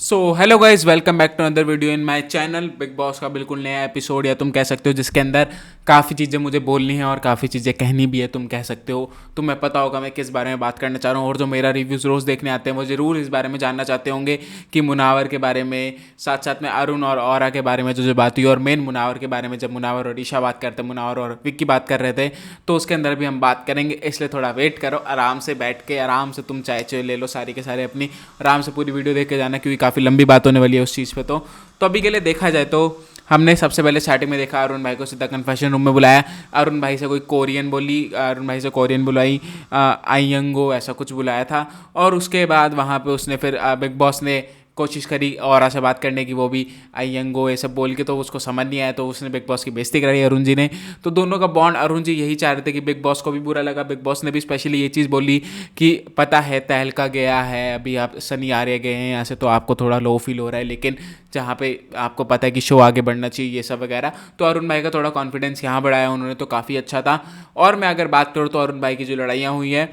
So hello guys, welcome back to another video in my channel. Bigg Boss का बिल्कुल नया episode या तुम कह सकते हो जिसके अंदर काफ़ी चीज़ें मुझे बोलनी है और काफ़ी चीज़ें कहनी भी है, तुम कह सकते हो। तुम्हें पता होगा मैं किस बारे में बात करना चाह रहा हूँ, और जो मेरा रिव्यूज़ रोज़ देखने आते हैं वो ज़रूर इस बारे में जानना चाहते होंगे कि मुनावर के बारे में, साथ साथ में अरुण और औरा के बारे में जो बात हुई, और मेन मुनावर के बारे में जब मुनावर और ईशा बात करते, मुनावर और विक्की बात कर रहे थे, तो उसके अंदर भी हम बात करेंगे। इसलिए थोड़ा वेट करो, आराम से बैठ के आराम से तुम चाय चाय ले लो, सारी के सारे अपनी आराम से पूरी वीडियो देख के जाना, क्योंकि काफ़ी लंबी बात होने वाली है उस चीज़ पे। तो अभी के लिए देखा जाए तो हमने सबसे पहले स्टार्टिंग में देखा, अरुण भाई को सीधा कन्फेशन रूम में बुलाया। अरुण भाई से कोई कोरियन बोली, अरुण भाई से कोरियन बुलाई, आइयंगो ऐसा कुछ बुलाया था। और उसके बाद वहाँ पे उसने फिर बिग बॉस ने कोशिश करी और से बात करने की, वो भी आइयंगो ये सब बोल के, तो उसको समझ नहीं आया, तो उसने बिग बॉस की बेइज्जती कराई अरुण जी ने। तो दोनों का बॉन्ड, अरुण जी यही चाह रहे थे कि बिग बॉस को भी बुरा लगा। बिग बॉस ने भी स्पेशली ये चीज़ बोली कि पता है तहलका गया है, अभी आप सनी आर्य गए हैं यहाँ से, तो आपको थोड़ा लो फील हो रहा है, लेकिन जहाँ पे आपको पता है कि शो आगे बढ़ना चाहिए, ये सब वगैरह। तो अरुण भाई का थोड़ा कॉन्फिडेंस यहाँ बढ़ाया उन्होंने, तो काफ़ी अच्छा था। और मैं अगर बात करूँ तो अरुण भाई की जो लड़ाइयाँ हुई हैं,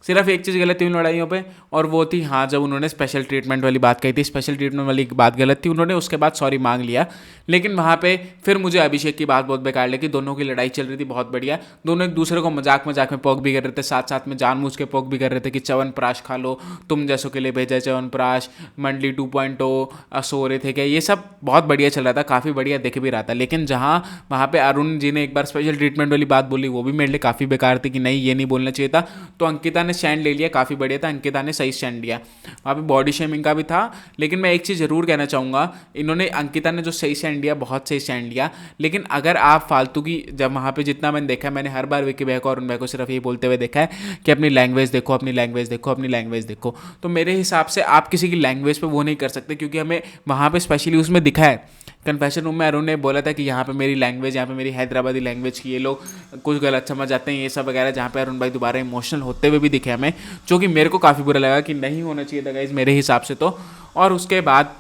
सिर्फ एक चीज़ गलत थी उन लड़ाइयों पे, और वो थी हाँ, जब उन्होंने स्पेशल ट्रीटमेंट वाली बात कही थी, स्पेशल ट्रीटमेंट वाली बात गलत थी, उन्होंने उसके बाद सॉरी मांग लिया। लेकिन वहाँ पे फिर मुझे अभिषेक की बात बहुत बेकार लगी। दोनों की लड़ाई चल रही थी बहुत बढ़िया, दोनों एक दूसरे को मजाक मजाक में पोक भी कर रहे थे, साथ साथ में जानबूझ के पोक भी कर रहे थे कि च्यवनप्राश खा लो, तुम जैसों के लिए भेजा च्यवनप्राश, मंडली 2.0 सो रहे थे क्या, ये सब बहुत बढ़िया चल रहा था, काफ़ी बढ़िया दिख भी रहा था। लेकिन जहाँ वहाँ पे अरुण जी ने एक बार स्पेशल ट्रीटमेंट वाली बात बोली, वो भी मेरे लिए काफ़ी बेकार थी कि नहीं, ये नहीं बोलना चाहिए था। तो अंकिता ने स्टैंड ले लिया, काफ़ी बढ़िया था, अंकिता ने सही स्टैंड लिया। वहाँ पे बॉडी शेमिंग का भी था, लेकिन मैं एक चीज़ ज़रूर कहना चाहूँगा, इन्होंने, अंकिता ने जो सही स्टैंड लिया, बहुत सही स्टैंड लिया। लेकिन अगर आप फालतू की, जब वहाँ पे जितना मैंने देखा है, मैंने हर बार विक्की भाई को और उन भाई को सिर्फ ये बोलते हुए देखा है कि अपनी लैंग्वेज देखो, अपनी लैंग्वेज देखो, अपनी लैंग्वेज देखो। तो मेरे हिसाब से आप किसी की लैंग्वेज पे वो नहीं कर सकते, क्योंकि हमें वहाँ पे स्पेशली उसमें दिखा है कन्फेशन रूम में, अरुण ने बोला था कि यहाँ पे मेरी लैंग्वेज, यहाँ पे मेरी हैदराबादी लैंग्वेज की ये लोग कुछ गलत समझ जाते हैं, ये सब वगैरह, जहाँ पे अरुण भाई दोबारा इमोशनल होते हुए भी दिखे हमें, जो कि मेरे को काफ़ी बुरा लगा कि नहीं होना चाहिए था गाइज मेरे हिसाब से तो। और उसके बाद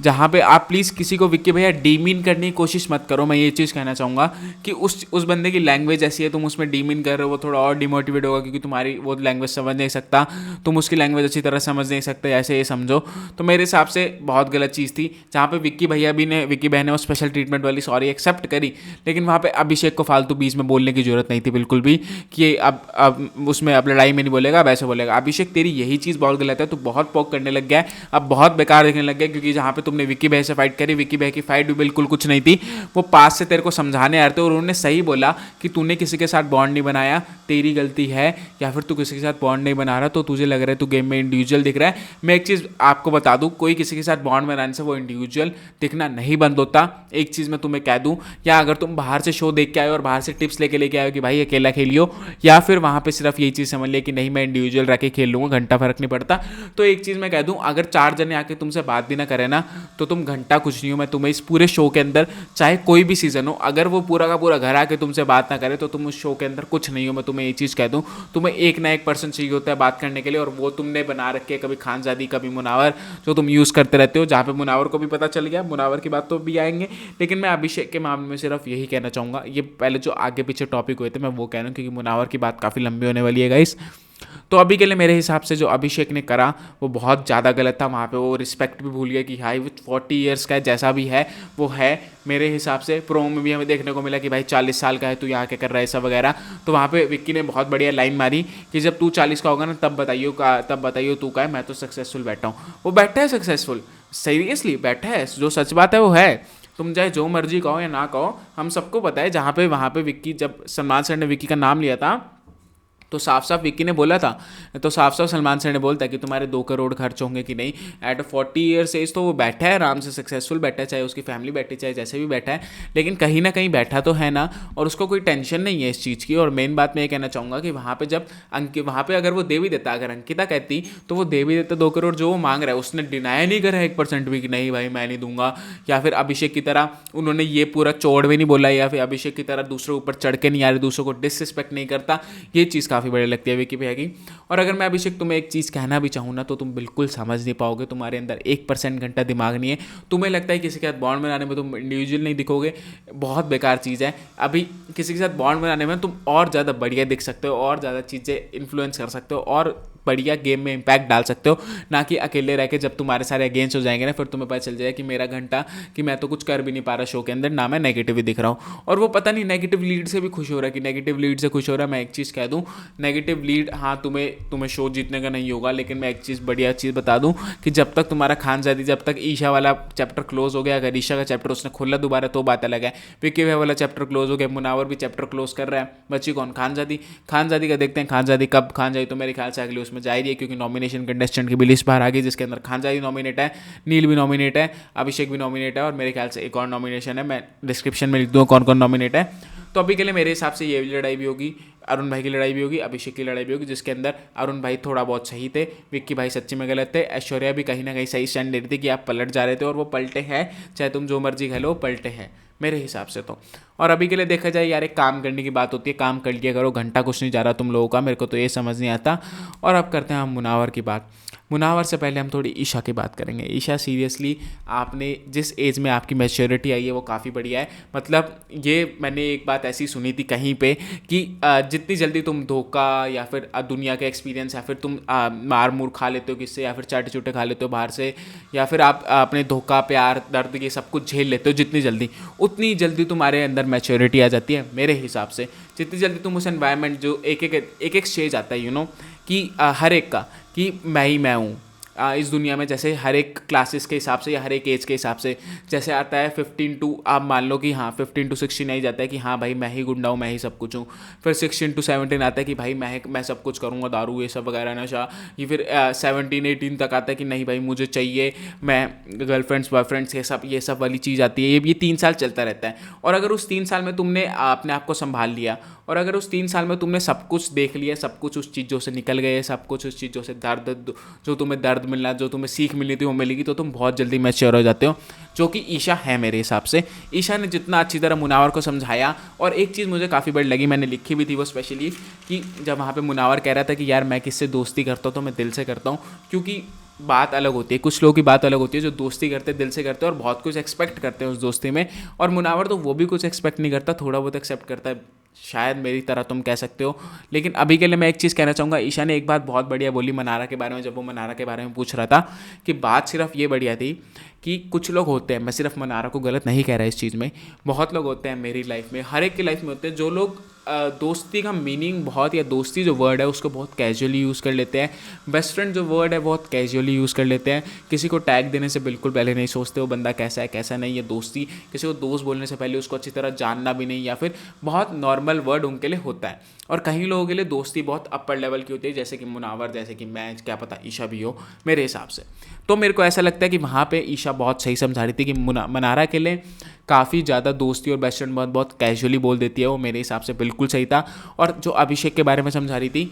जहाँ पे आप प्लीज़ किसी को विक्की भैया डीमीन करने की कोशिश मत करो। मैं ये चीज़ कहना चाहूँगा कि उस बंदे की लैंग्वेज ऐसी है, तुम उसमें डीमीन कर रहे हो, वो थोड़ा और डिमोटिवेट होगा, क्योंकि तुम्हारी वो लैंग्वेज समझ नहीं सकता, तुम उसकी लैंग्वेज अच्छी तरह समझ नहीं सकते, ऐसे ये समझो। तो मेरे हिसाब से बहुत गलत चीज़ थी। जहाँ पे विक्की बहन ने वो स्पेशल ट्रीटमेंट वाली सॉरी एक्सेप्ट करी, लेकिन वहाँ पे अभिषेक को फालतू बीच में बोलने की जरूरत नहीं थी बिल्कुल भी, कि अब उसमें अब लड़ाई में नहीं बोलेगा, अब ऐसे बोलेगा। अभिषेक तेरी यही चीज़ बहुत गलत है, तू बहुत पॉक करने लग गया है, अब बहुत बेकार दिखने लग गया, क्योंकि जहाँ पे तुमने विक्की भाई से फाइट करी, विक्की भाई की फाइट भी बिल्कुल कुछ नहीं थी, वो पास से तेरे को समझाने आ रहे थे, और उन्होंने सही बोला कि तूने किसी के साथ बॉन्ड नहीं बनाया, तेरी गलती है, या फिर तू किसी के साथ बॉन्ड नहीं बना रहा तो तुझे लग रहा है तू गेम में इंडिविजुअल दिख रहा है। मैं एक चीज़ आपको बता दूं, कोई किसी के साथ बॉन्ड बनाने से वो इंडिविजुअल दिखना नहीं बंद होता। एक चीज़ मैं तुम्हें कह दूं, या अगर तुम बाहर से शो देख के आए और बाहर से टिप्स लेके आए कि भाई अकेला खेलियो, या फिर वहाँ पे सिर्फ यही चीज़ समझ लिया कि नहीं मैं इंडिविजुअल रह के खेल लूँगा, घंटा फर्क नहीं पड़ता, तो एक चीज़ मैं कह दूँ, अगर 4 जने आके तुमसे बात भी ना करें ना, तो तुम घंटा कुछ नहीं हो। मैं तुम्हें इस पूरे शो के अंदर, चाहे कोई भी सीजन हो, अगर वो पूरा का पूरा घर आके तुमसे बात ना करे, तो तुम उस शो के अंदर कुछ नहीं हो। मैं तुम्हें ये चीज़ कह दूं, तुम्हें एक ना एक पर्सन चाहिए होता है बात करने के लिए, और वो तुमने बना रखे, कभी खानजादी, कभी मुनावर, जो तुम यूज़ करते रहते हो। जहाँ पे मुनावर को भी पता चल गया, मुनावर की बात तो भी आएंगे, लेकिन मैं अभिषेक के मामले में सिर्फ यही कहना चाहूँगा, ये पहले जो आगे पीछे टॉपिक हुए थे मैं वो कह रहा हूँ, क्योंकि मुनावर की बात काफ़ी लंबी होने वाली है गाइस। तो अभी के लिए मेरे हिसाब से जो अभिषेक ने करा वो बहुत ज़्यादा गलत था। वहाँ पे वो रिस्पेक्ट भी भूल गया कि हाई विथ 40 ईयर्स का है, जैसा भी है वो है। मेरे हिसाब से प्रोमो में भी हमें देखने को मिला कि भाई 40 साल का है, तू यहाँ क्या कर रहा है, सब वगैरह। तो वहाँ पे विक्की ने बहुत बढ़िया लाइन मारी कि जब तू 40 का होगा ना, तब बताइयो तू का है, मैं तो सक्सेसफुल बैठा हूँ। वो बैठा है सक्सेसफुल, सीरियसली बैठा है, जो सच बात है वो है। तुम चाहे जो मर्जी कहो या ना कहो, हम सबको पता है। जहाँ पे वहाँ पे विक्की, जब सलमान सर ने विक्की का नाम लिया था, तो साफ साफ विक्की ने बोला था, तो साफ साफ सलमान सर ने बोलता है कि तुम्हारे 2 करोड़ खर्च होंगे कि नहीं। एट 40 ईयर्स एज तो वो बैठा है आराम से, सक्सेसफुल बैठा है, चाहे उसकी फैमिली बैठी, चाहे जैसे भी बैठा है, लेकिन कहीं ना कहीं बैठा तो है ना, और उसको कोई टेंशन नहीं है इस चीज़ की। और मेन बात मैं ये कहना चाहूँगा कि वहाँ पे जब वहाँ पे अगर वो दे भी देता, अगर अंकिता कहती तो वो दे भी देता 2 करोड़ जो वो मांग रहा है। उसने डिनाई नहीं करा 1% भी कि नहीं भाई मैं नहीं दूंगा, या फिर अभिषेक की तरह उन्होंने ये पूरा चौड़ भी नहीं बोला, या फिर अभिषेक की तरह दूसरों ऊपर चढ़ के नहीं आ रहे, दूसरों को डिसरिस्पेक्ट नहीं करता। ये चीज़ काफ़ी बड़ी लगती है विक्की भैया की। और अगर मैं अभिषेक तुम्हें एक चीज़ कहना भी चाहूँ ना तो तुम बिल्कुल समझ नहीं पाओगे, तुम्हारे अंदर 1% घंटा दिमाग नहीं है। तुम्हें लगता है किसी के साथ बॉन्ड बनाने में तुम इंडिविजुअल नहीं दिखोगे, बहुत बेकार चीज़ है। अभी किसी के साथ बॉन्ड बनाने में तुम और ज़्यादा बढ़िया दिख सकते हो, और ज़्यादा चीज़ें इन्फ्लुएंस कर सकते हो, और बढ़िया गेम में इंपैक्ट डाल सकते हो, ना कि अकेले रह के जब तुम्हारे सारे अगेंस्ट हो जाएंगे ना फिर तुम्हें पता चल जाएगा कि मेरा घंटा कि मैं तो कुछ कर भी नहीं पा रहा शो के अंदर, ना मैं नेगेटिव ही दिख रहा हूँ। और वो पता नहीं नेगेटिव लीड से भी खुश हो रहा है कि नेगेटिव लीड से खुश हो रहा है। मैं एक चीज़ कह दूँ, नेगेटिव लीड हाँ तुम्हें शो जीतने का नहीं होगा, लेकिन मैं एक चीज़ बढ़िया चीज़ बता दूँ कि जब तक तुम्हारा खानजादी, जब तक ईशा वाला चैप्टर क्लोज हो गया, अगर ईशा का चैप्टर उसने खोला दोबारा तो बात अलग है। विक्की भाई वाला चैप्टर क्लोज हो गया, मुनावर भी चैप्टर क्लोज कर रहा है, बची कौन? खानजादी। खानजादी का देखते हैं खानजादी कब, खानजादी तो मेरे ख्याल से अगले उसमें जा रही है, क्योंकि नॉमिनेशन कंटेस्टेंट की भी लिस्ट बाहर आ गई जिसके अंदर खानजादी नॉमिनेट है, नील भी नॉमिनेट है, अभिषेक भी नॉमिनेट है, और मेरे ख्याल से एक और नॉमिनेशन है, मैं डिस्क्रिप्शन में लिख दूँ कौन कौन नॉमिनेट है। तो अभी के लिए मेरे हिसाब से ये लड़ाई भी होगी, अरुण भाई की लड़ाई भी होगी, अभिषेक की लड़ाई भी होगी, जिसके अंदर अरुण भाई थोड़ा बहुत सही थे, विक्की भाई सच्ची में गलत थे, ऐश्वर्या भी कहीं ना कहीं सही स्टैंड ले रही थी कि आप पलट जा रहे थे, और वो पलटे हैं, चाहे तुम जो मर्जी कह लो पलटे हैं मेरे हिसाब से तो। और अभी के लिए देखा जाए यार, एक काम करने की बात होती है, काम कर लिया करो, घंटा कुछ नहीं जा रहा तुम लोगों का, मेरे को तो ये समझ नहीं आता। और अब करते हैं हम मुनावर की बात। मुनावर से पहले हम थोड़ी ईशा की बात करेंगे। ईशा सीरियसली आपने जिस एज में आपकी मैच्योरिटी आई है वो काफ़ी बढ़िया है। मतलब ये मैंने एक बात ऐसी सुनी थी कहीं पे कि जितनी जल्दी तुम धोखा या फिर दुनिया के एक्सपीरियंस या फिर तुम मार मूर खा लेते हो किससे, या फिर चाटे चूटे खा लेते हो बाहर से, या फिर आप अपने धोखा प्यार दर्द ये सब कुछ झेल लेते हो जितनी जल्दी, उतनी जल्दी तुम्हारे अंदर मैच्योरिटी आ जाती है मेरे हिसाब से। जितनी जल्दी तुम उस एनवायरनमेंट जो एक स्टेज आता है कि हर एक का कि मैं हूँ इस दुनिया में, जैसे हर एक क्लासेस के हिसाब से या हर एक एज के हिसाब से, जैसे आता है 15 टू, आप मान लो कि हाँ 15 टू 16 नहीं जाता है कि हाँ भाई मैं ही गुंडा हूँ, मैं ही सब कुछ हूँ। फिर 16 टू 17 आता है कि भाई मैं सब कुछ करूँगा, दारू ये सब वगैरह नशा। ये फिर 17 18 तक आता है कि नहीं भाई मुझे चाहिए, मैं गर्लफ्रेंड्स बॉयफ्रेंड्स ये सब वाली चीज़ आती है। ये 3 साल चलता रहता है। और अगर उस 3 साल में तुमने अपने आप को संभाल लिया, और अगर उस 3 साल में तुमने सब कुछ देख लिया, सब कुछ उस चीज़ों से निकल गए, सब कुछ उस चीज़ों से दर्द, जो तुम्हें दर्द मिलना, जो तुम्हें सीख मिलनी थी वो मिलेगी, तो तुम बहुत जल्दी मैच्योर हो जाते हो, जो कि ईशा है मेरे हिसाब से। ईशा ने जितना अच्छी तरह मुनावर को समझाया, और एक चीज़ मुझे काफ़ी बड़ी लगी, मैंने लिखी भी थी वो स्पेशली, कि जब वहाँ पे मुनावर कह रहा था कि यार मैं किससे दोस्ती करता हूँ तो मैं दिल से करता हूँ, क्योंकि बात अलग होती है, कुछ लोगों की बात अलग होती है जो दोस्ती करते हैं दिल से करते हैं और बहुत कुछ एक्सपेक्ट करते हैं उस दोस्ती में, और मुनावर तो वो भी कुछ एक्सपेक्ट नहीं करता, थोड़ा बहुत एक्सेप्ट करता है, शायद मेरी तरह तुम कह सकते हो। लेकिन अभी के लिए मैं एक चीज़ कहना चाहूँगा, ईशा ने एक बात बहुत बढ़िया बोली मनारा के बारे में, जब वो मनारा के बारे में पूछ रहा था, कि बात सिर्फ ये बढ़िया थी कि कुछ लोग होते हैं, मैं सिर्फ मनारा को गलत नहीं कह रहा इस चीज़ में, बहुत लोग होते हैं मेरी लाइफ में, हर एक की लाइफ में होते हैं, जो लोग दोस्ती का मीनिंग बहुत, या दोस्ती जो वर्ड है उसको बहुत कैजुअली यूज़ कर लेते हैं, बेस्ट फ्रेंड जो वर्ड है बहुत कैजुअली यूज़ कर लेते हैं, किसी को टैग देने से बिल्कुल पहले नहीं सोचते वो बंदा कैसा है कैसा नहीं है। दोस्ती, किसी को दोस्त बोलने से पहले उसको अच्छी तरह जानना भी नहीं, या फिर बहुत नॉर्मल वर्ड उनके लिए होता है। और कहीं लोगों के लिए दोस्ती बहुत अपर लेवल की होती है, जैसे कि मुनावर, जैसे कि मैं, क्या पता ईशा भी हो मेरे हिसाब से। तो मेरे को ऐसा लगता है कि वहाँ पे ईशा बहुत सही समझा रही थी कि मनारा के लिए काफ़ी ज़्यादा दोस्ती और बेस्ट फ्रेंड बहुत कैजुअली बोल देती है, वो मेरे हिसाब से बिल्कुल सही था। और जो अभिषेक के बारे में समझा रही थी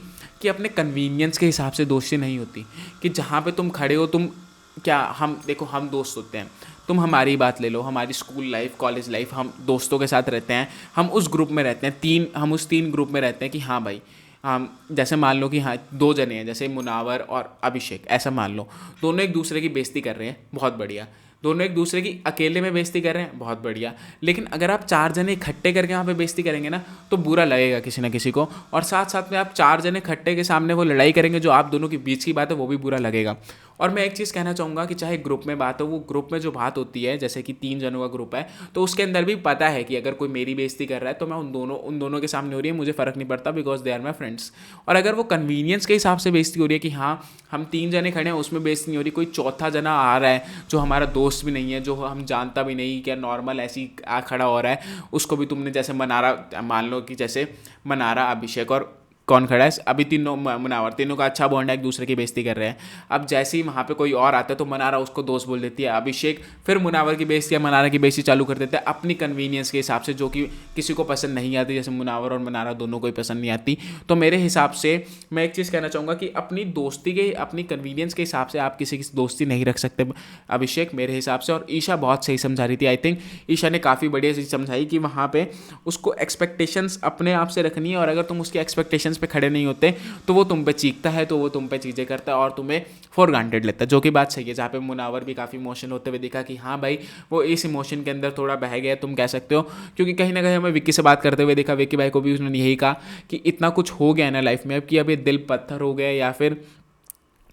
कि अपने कन्वीनियंस के हिसाब से दोस्ती नहीं होती, कि जहाँ पे तुम खड़े हो, तुम क्या, हम देखो हम दोस्त होते हैं, तुम हमारी बात ले लो, हमारी स्कूल लाइफ कॉलेज लाइफ, हम दोस्तों के साथ रहते हैं, हम उस ग्रुप में रहते हैं, हम उस 3 ग्रुप में रहते हैं कि हाँ भाई, हम जैसे मान लो कि हाँ 2 जने हैं, जैसे मुनावर और अभिषेक, ऐसा मान लो दोनों एक दूसरे की बेइज्जती कर रहे हैं, बहुत बढ़िया, दोनों एक दूसरे की अकेले में बेइज्जती कर रहे हैं, बहुत बढ़िया। लेकिन अगर आप 4 जने इकट्ठे करके वहाँ पे बेइज्जती करेंगे ना, तो बुरा लगेगा किसी ना किसी को, और साथ साथ में आप 4 जने इकट्ठे के सामने वो लड़ाई करेंगे जो आप दोनों के बीच की बात है, वो भी बुरा लगेगा। और मैं एक चीज़ कहना चाहूँगा कि चाहे ग्रुप में बात हो, वो ग्रुप में जो बात होती है, जैसे कि 3 जनों का ग्रुप है, तो उसके अंदर भी पता है कि अगर कोई मेरी बेइज्जती कर रहा है तो मैं उन दोनों के सामने हो रही है, मुझे फ़र्क नहीं पड़ता, because they are my friends. और अगर वो कन्वीनियंस के हिसाब से बेइज्जती हो रही है कि हाँ हम 3 जने खड़े हैं, उसमें बेइज्जती नहीं हो रही, कोई चौथा जना आ रहा है जो हमारा दोस्त भी नहीं है, जो हम जानता भी नहीं, क्या नॉर्मल ऐसी खड़ा हो रहा है, उसको भी तुमने जैसे मनारा, मान लो कि जैसे मनारा, अभिषेक और कौन खड़ा है अभी, तीनों मुनावर, तीनों का अच्छा बॉन्ड है, एक दूसरे की बेइज्जती कर रहे हैं। अब जैसे ही वहाँ पे कोई और आता है तो मनारा उसको दोस्त बोल देती है, अभिषेक फिर मुनावर की बेइज्जती या मनारा की बेइज्जती चालू कर देता है अपनी कन्वीनियंस के हिसाब से, जो कि किसी को पसंद नहीं आती, जैसे मुनावर और मनारा दोनों को ही पसंद नहीं आती। तो मेरे हिसाब से मैं एक चीज़ कहना चाहूँगा कि अपनी दोस्ती के, अपनी कन्वीनियंस के हिसाब से आप किसी की दोस्ती नहीं रख सकते अभिषेक, मेरे हिसाब से। और ईशा बहुत सही समझा रही थी, आई थिंक ईशा ने काफ़ी बढ़िया चीज़ समझाई कि वहाँ पे उसको एक्सपेक्टेशंस अपने आप से रखनी है, और अगर तुम उसकी एक्सपेक्टेशंस इमोशंस पे खड़े नहीं होते तो वो तुम पे चीखता है, तो वो तुम पे चीज़ें करता है और तुम्हें फॉर ग्रांटेड लेता है, जो कि बात सही है। जहाँ पे मुनावर भी काफ़ी इमोशनल होते हुए दिखा कि हाँ भाई वो इस इमोशन के अंदर थोड़ा बह गया, तुम कह सकते हो, क्योंकि कहीं ना कहीं हमें विक्की से बात करते हुए देखा, विक्की भाई को भी उसने यही कहा कि इतना कुछ हो गया है ना लाइफ में अब कि अब ये दिल पत्थर हो गया, या फिर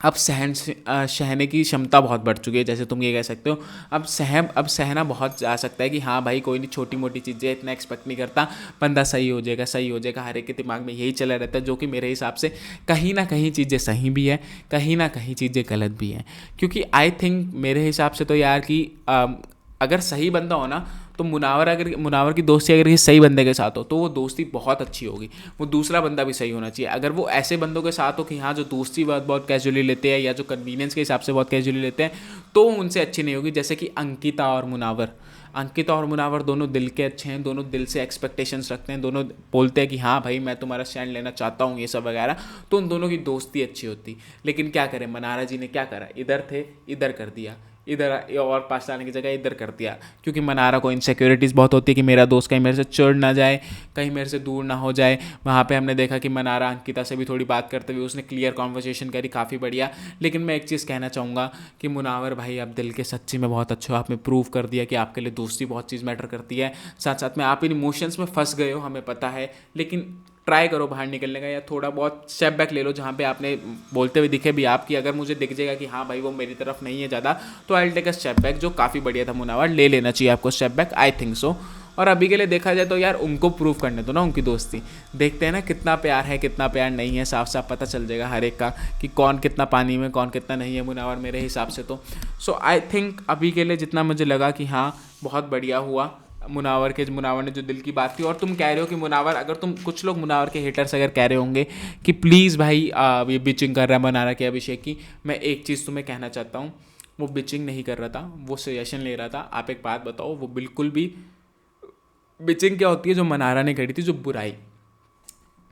अब सहने की क्षमता बहुत बढ़ चुकी है, जैसे तुम ये कह सकते हो। अब सहना बहुत जा सकता है कि हाँ भाई कोई नहीं, छोटी मोटी चीज़ें इतना एक्सपेक्ट नहीं करता, बंदा सही हो जाएगा, सही हो जाएगा, हर एक के दिमाग में यही चला रहता है, जो कि मेरे हिसाब से कहीं ना कहीं चीज़ें सही भी है, कहीं ना कहीं चीज़ें गलत भी हैं। क्योंकि आई थिंक मेरे हिसाब से तो यार कि अगर सही बंदा हो ना, तो मुनावर की दोस्ती अगर किसी सही बंदे के साथ हो तो वो दोस्ती बहुत अच्छी होगी। वो दूसरा बंदा भी सही होना चाहिए। अगर वो ऐसे बंदों के साथ हो कि हाँ जो दोस्ती बहुत बहुत कैजुअली लेते हैं या जो कन्वीनियंस के हिसाब से बहुत कैजुअली लेते हैं, तो उनसे अच्छी नहीं होगी। जैसे कि अंकिता और मुनावर दोनों दिल के अच्छे हैं, दोनों दिल से एक्सपेक्टेशंस रखते हैं, दोनों बोलते हैं कि हाँ भाई मैं तुम्हारा स्टैंड लेना चाहता हूँ, ये सब वगैरह, तो उन दोनों की दोस्ती अच्छी होती। लेकिन क्या करें, मनारा जी ने क्या करा, इधर थे इधर कर दिया, इधर और पास लाने की जगह इधर कर दिया, क्योंकि मनारा को इनसिक्योरिटीज़ बहुत होती है कि मेरा दोस्त कहीं मेरे से चिढ़ ना जाए, कहीं मेरे से दूर ना हो जाए। वहाँ पे हमने देखा कि मनारा अंकिता से भी थोड़ी बात करते हुए उसने क्लियर कॉन्वर्सेशन करी, काफ़ी बढ़िया। लेकिन मैं एक चीज़ कहना चाहूँगा कि मुनावर भाई आप दिल के सच्ची में बहुत अच्छे हो, आपने प्रूव कर दिया कि आपके लिए दोस्ती बहुत चीज़ मैटर करती है। साथ साथ में आप इन इमोशंस में फंस गए हो, हमें पता है, लेकिन ट्राई करो बाहर निकलने का, या थोड़ा बहुत स्टेप बैक ले लो। जहाँ पे आपने बोलते हुए दिखे भी आपकी, अगर मुझे दिख जाएगा कि हाँ भाई वो मेरी तरफ नहीं है ज़्यादा, तो I will take a step back, जो काफ़ी बढ़िया था। मुनावर ले लेना चाहिए आपको step back, I think so. और अभी के लिए देखा जाए तो यार उनको प्रूव करने दो ना उनकी दोस्ती, देखते हैं ना कितना प्यार है कितना प्यार नहीं है, साफ साफ पता चल जाएगा हर एक का कि कौन कितना पानी में कौन कितना नहीं है मुनावर, मेरे हिसाब से तो। सो आई थिंक अभी के लिए जितना मुझे लगा कि हाँ बहुत बढ़िया हुआ मुनावर ने जो दिल की बात की। और तुम कह रहे हो कि मुनावर, अगर तुम कुछ लोग मुनावर के हेटर्स अगर कह रहे होंगे कि प्लीज़ भाई ये बिचिंग कर रहा है मनारा के अभिषेक की, मैं एक चीज़ तुम्हें कहना चाहता हूँ, वो बिचिंग नहीं कर रहा था, वो सजेशन ले रहा था। आप एक बात बताओ, वो बिल्कुल भी बिचिंग क्या होती है जो मनारा ने करी थी, जो बुराई,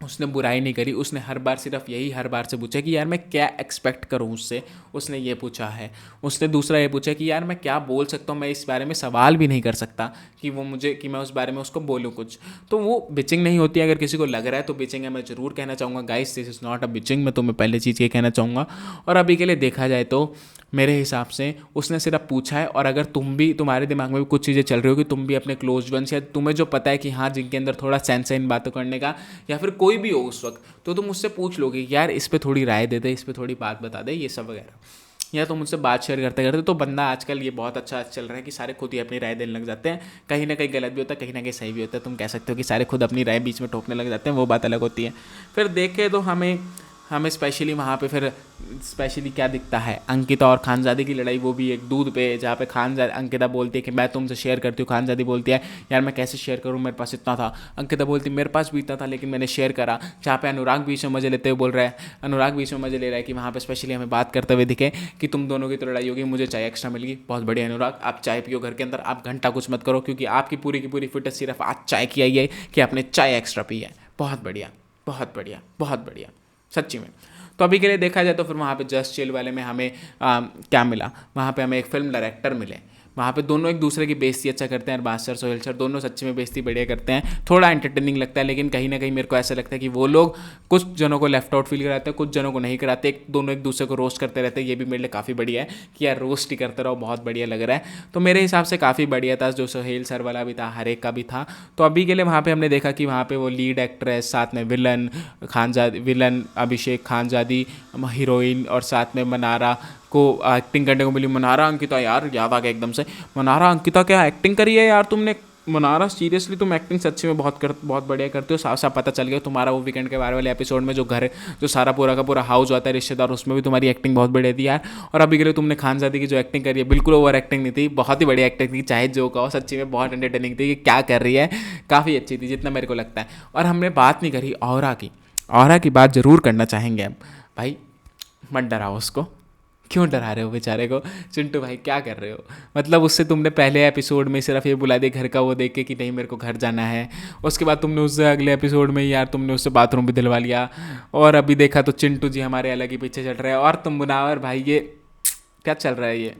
उसने बुराई नहीं करी। उसने हर बार सिर्फ यही हर बार से पूछा कि यार मैं क्या एक्सपेक्ट करूँ उससे, उसने ये पूछा है। उसने दूसरा ये पूछा कि यार मैं क्या बोल सकता हूँ, मैं इस बारे में सवाल भी नहीं कर सकता कि वो मुझे, कि मैं उस बारे में उसको बोलूँ कुछ। तो वो बिचिंग नहीं होती। अगर किसी को लग रहा है तो बिचिंग है, मैं ज़रूर कहना चाहूँगा guys this is not a bitching. मैं तुम्हें पहले चीज़ ये कहना चाहूँगा। और अभी के लिए देखा जाए तो मेरे हिसाब से उसने सिर्फ पूछा है। और अगर तुम्हारे दिमाग में भी कुछ चीज़ें चल रही हो कि तुम भी अपने क्लोज वंस या तुम्हें जो पता है कि हाँ जिनके अंदर थोड़ा सेंस है इन बातों करने का, या फिर कोई भी हो उस वक्त, तो तुम उससे पूछ लोगे यार इस पर थोड़ी राय दे दे, इस पर थोड़ी बात बता दे, ये सब वगैरह। या तुम मुझसे बात शेयर करते करते, तो बंदा आजकल ये बहुत अच्छा चल रहा है कि सारे खुद ही अपनी राय देने लग जाते हैं। कहीं ना कहीं गलत भी होता है, कहीं ना कहीं सही भी होता है। तुम कह सकते हो कि सारे खुद अपनी राय बीच में ठोकने लग जाते हैं, वो बात अलग होती है। फिर देखें तो हमें स्पेशली वहाँ पे फिर स्पेशली क्या दिखता है, अंकिता और खानजादी की लड़ाई, वो भी एक दूध पे, जहाँ पे अंकिता बोलती है कि मैं तुमसे शेयर करती हूँ, खानजादी बोलती है यार मैं कैसे शेयर करूँ, मेरे पास इतना था। अंकिता बोलती मेरे पास भी इतना था लेकिन मैंने शेयर करा। जहाँ पे अनुराग बीच में मजे लेते हुए बोल रहा है, अनुराग बीच में मजे ले रहा है कि वहाँ पे स्पेशली हमें बात करते हुए दिखे कि तुम दोनों की तो लड़ाई होगी, मुझे चाय एक्स्ट्रा मिल गई। बहुत बढ़िया अनुराग, आप चाय पियो घर के अंदर, आप घंटा कुछ मत करो, क्योंकि आपकी पूरी की पूरी फिटनेस सिर्फ आज चाय की आई है कि आपने चाय एक्स्ट्रा पी है। बहुत बढ़िया बहुत बढ़िया बहुत बढ़िया सच्ची में। तो अभी के लिए देखा जाए तो फिर वहाँ पे जस्ट चिल वाले में हमें क्या मिला, वहाँ पे हमें एक फिल्म डायरेक्टर मिले। वहाँ पे दोनों एक दूसरे की बेइज्जती अच्छा करते हैं, अरबाज सर सोहेल सर दोनों सच्ची में बेइज्जती बढ़िया करते हैं। थोड़ा एंटरटेनिंग लगता है, लेकिन कहीं ना कहीं मेरे को ऐसा लगता है कि वो लोग कुछ जनों को लेफ्ट आउट फील कराते हैं, कुछ जनों को नहीं कराते। दोनों एक दूसरे को रोस्ट करते रहते हैं, ये भी मेरे लिए काफ़ी बढ़िया है कि यार रोस्ट ही करते रहो, बहुत बढ़िया लग रहा है। तो मेरे हिसाब से काफ़ी बढ़िया था, जो सोहेल सर वाला भी था, हर एक का भी था। तो अभी के लिए वहाँ पर हमने देखा कि वहाँ पर वो लीड एक्ट्रेस, साथ में विलन अभिषेक खानजादी, हीरोइन, और साथ में मनारा को एक्टिंग करने को मिली। मनारा अंकिता, यार याद आ गया एकदम से, मनारा अंकिता क्या एक्टिंग करी है यार तुमने। मनारा सीरियसली तुम एक्टिंग सच्ची में बहुत बढ़िया करते हो। साफ साफ पता चल गया तुम्हारा वो वीकेंड के बारे वाले एपिसोड में जो सारा पूरा का पूरा हाउस होता है रिश्तेदार, उसमें भी तुम्हारी एक्टिंग बहुत बढ़िया थी यार। और अभी के लिए तुमने खानजादी की जो एक्टिंग करी है बिल्कुल ओवर एक्टिंग नहीं थी, बहुत ही बढ़िया एक्टिंग थी, चाहे जो कहो, सच्ची में बहुत एंटरटेनिंग थी कि क्या कर रही है, काफ़ी अच्छी थी जितना मेरे को लगता है। और हमने बात नहीं करी ऑरा की बात ज़रूर करना चाहेंगे हम। भाई मत डराओ उसको, क्यों डरा रहे हो बेचारे को। चिंटू भाई क्या कर रहे हो, मतलब उससे तुमने पहले एपिसोड में सिर्फ ये बुला दिया घर का वो देख के कि नहीं मेरे को घर जाना है, उसके बाद तुमने उससे अगले एपिसोड में यार तुमने उससे बाथरूम भी दिलवा लिया। और अभी देखा तो चिंटू जी हमारे अलग ही पीछे चल रहे हैं। और तुम मुनावर भाई ये क्या चल रहा है, ये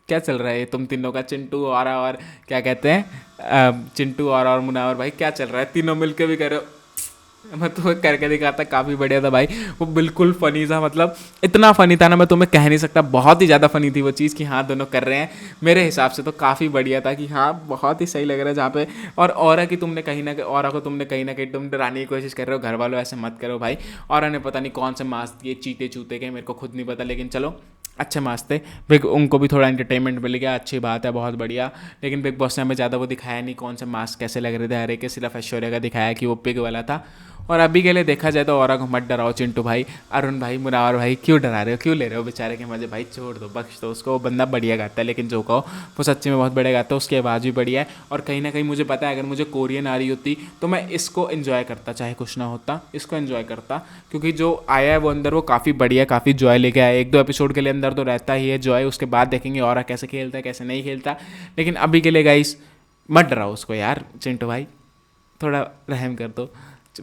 क्या चल रहा है तुम तीनों का, चिंटू और क्या कहते हैं चिंटू और मुनावर भाई क्या चल रहा है, तीनों मिलकर भी कह रहे हो मैं तुम्हें करके दिखाता, काफ़ी बढ़िया था भाई। वो बिल्कुल फ़नी था, मतलब इतना फ़नी था ना, मैं तुम्हें कह नहीं सकता। बहुत ही ज़्यादा फ़नी थी वो चीज़ कि हाँ दोनों कर रहे हैं। मेरे हिसाब से तो काफ़ी बढ़िया था कि हाँ बहुत ही सही लग रहा है जहाँ पे। और औरा की तुमने कहीं ना कहीं, औरा को तुमने कहीं ना कहीं तुम डराने की कोशिश कर रहे हो। घर वालों ऐसे मत करो भाई। औरा ने पता नहीं कौन से मास्क दिए, चीते चूते के, मेरे को खुद नहीं पता, लेकिन चलो अच्छे मास्क थे। बिग उनको भी थोड़ा एंटरटेनमेंट मिल गया, अच्छी बात है, बहुत बढ़िया। लेकिन बिग बॉस ने हमें ज़्यादा वो दिखाया नहीं कौन से मास्क कैसे लग रहे थे, हर एक के, सिर्फ ऐश्वर्या का दिखाया कि वो पिग वाला था। और अभी के लिए देखा जाए तो औरा को मत डराओ चिंटू भाई, अरुण भाई, मुनावर भाई, क्यों डरा रहे हो, क्यों ले रहे हो बेचारे के मजे भाई, छोड़ दो, बख्श दो उसको। वो बंदा बढ़िया गाता है, लेकिन जो कहो वो सच्ची में बहुत बढ़िया गाता है, उसकी आवाज़ भी बढ़िया है। और कहीं ना कहीं मुझे पता है अगर मुझे कोरियन आ रही होती तो मैं इसको इन्जॉय करता, चाहे कुछ ना होता, इसको इन्जॉय करता। क्योंकि जो आया है वो अंदर वो काफ़ी बढ़िया, काफ़ी जॉय लेके आया। एक दो एपिसोड के लिए अंदर तो रहता ही है जॉय, उसके बाद देखेंगे औरा कैसे खेलता है कैसे नहीं खेलता। लेकिन अभी के लिए गाइस मत डराओ उसको यार, चिंटू भाई थोड़ा रहम कर दो,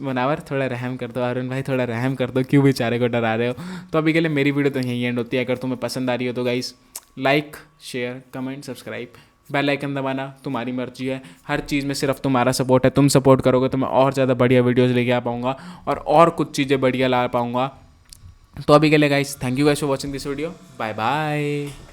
मुनावर थोड़ा रहम कर दो, अरुण भाई थोड़ा रहम कर दो, क्यों बेचारे को डरा रहे हो। तो अभी के लिए मेरी वीडियो तो यहीं एंड होती है। अगर तुम्हें पसंद आ रही हो तो guys like, share, comment, subscribe, bell icon दबाना तुम्हारी मर्जी है। हर चीज़ में सिर्फ तुम्हारा सपोर्ट है, तुम सपोर्ट करोगे तो मैं और ज़्यादा बढ़िया वीडियोज़ लेके आ पाऊँगा और कुछ चीज़ें बढ़िया ला पाऊँगा। तो अभी के लिए guys thank you guys for watching this video, bye bye.